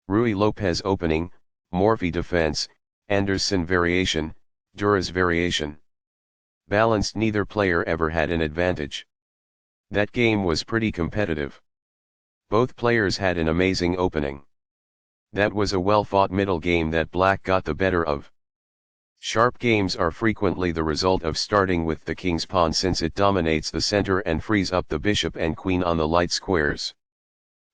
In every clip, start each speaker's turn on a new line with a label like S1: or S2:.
S1: Ruy Lopez opening, Morphy defense, Anderssen variation, Dras variation. Balanced, neither player ever had an advantage. That game was pretty competitive. Both players had an amazing opening. That was a well-fought middle game that black got the better of. Sharp games are frequently the result of starting with the king's pawn, since it dominates the center and frees up the bishop and queen on the light squares.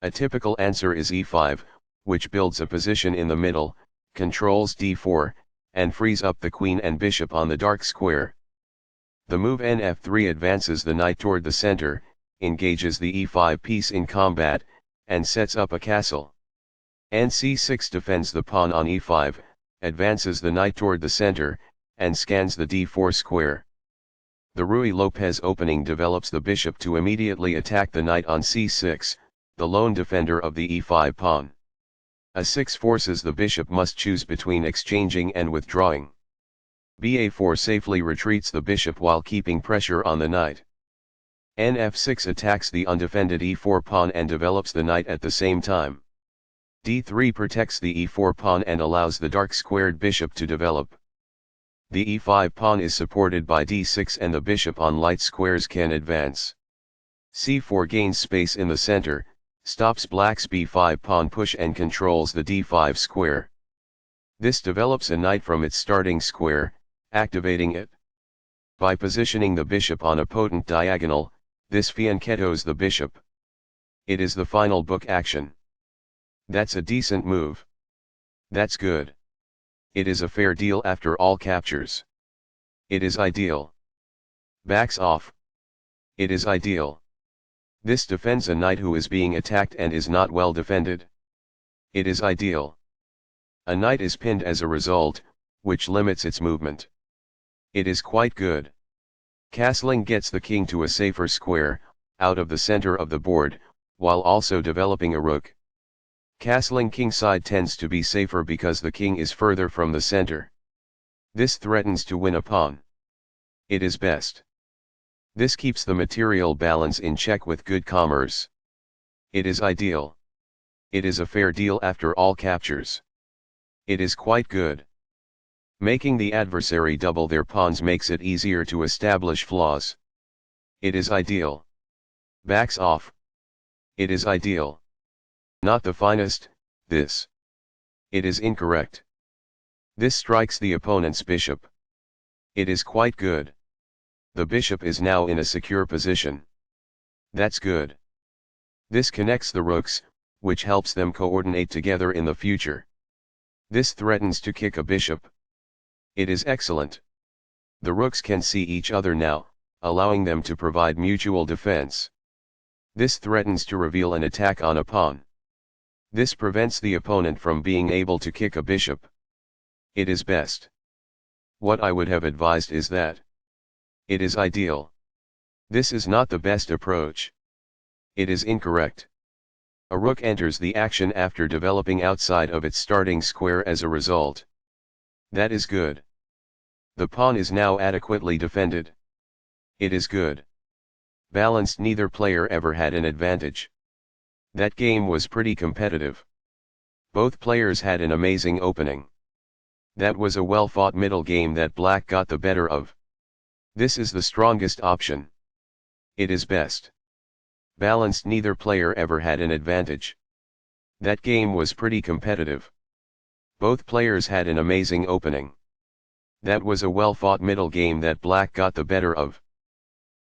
S1: A typical answer is e5, which builds a position in the middle, controls d4, and frees up the queen and bishop on the dark square. The move nf3 advances the knight toward the center, engages the e5 piece in combat, and sets up a castle. nc6 defends the pawn on e5, advances the knight toward the center, and scans the d4 square. The Ruy Lopez opening develops the bishop to immediately attack the knight on c6, the lone defender of the e5 pawn. a6 forces the bishop must choose between exchanging and withdrawing. ba4 safely retreats the bishop while keeping pressure on the knight. nf6 attacks the undefended e4 pawn and develops the knight at the same time. d3 protects the e4 pawn and allows the dark squared bishop to develop. The e5 pawn is supported by d6 and the bishop on light squares can advance. c4 gains space in the center, stops black's b5 pawn push and controls the d5 square. This develops a knight from its starting square, activating it. By positioning the bishop on a potent diagonal, this fianchettos the bishop. It is the final book action. That's a decent move. That's good. It is a fair deal after all captures. It is ideal. Backs off. It is ideal. This defends a knight who is being attacked and is not well defended. It is ideal. A knight is pinned as a result, which limits its movement. It is quite good. Castling gets the king to a safer square, out of the center of the board, while also developing a rook. Castling kingside tends to be safer because the king is further from the center. This threatens to win a pawn. It is best. This keeps the material balance in check with good commerce. It is ideal. It is a fair deal after all captures. It is quite good. Making the adversary double their pawns makes it easier to establish flaws. It is ideal. Backs off. It is ideal. Not the finest, this. It is incorrect. This strikes the opponent's bishop. It is quite good. The bishop is now in a secure position. That's good. This connects the rooks, which helps them coordinate together in the future. This threatens to kick a bishop. It is excellent. The rooks can see each other now, allowing them to provide mutual defense. This threatens to reveal an attack on a pawn. This prevents the opponent from being able to kick a bishop. It is best. What I would have advised is that. It is ideal. This is not the best approach. It is incorrect. A rook enters the action after developing outside of its starting square as a result. That is good. The pawn is now adequately defended. It is good. Balanced, neither player ever had an advantage. That game was pretty competitive. Both players had an amazing opening. That was a well-fought middle game that black got the better of. This is the strongest option. It is best. Balanced, neither player ever had an advantage. That game was pretty competitive. Both players had an amazing opening. That was a well-fought middle game that black got the better of.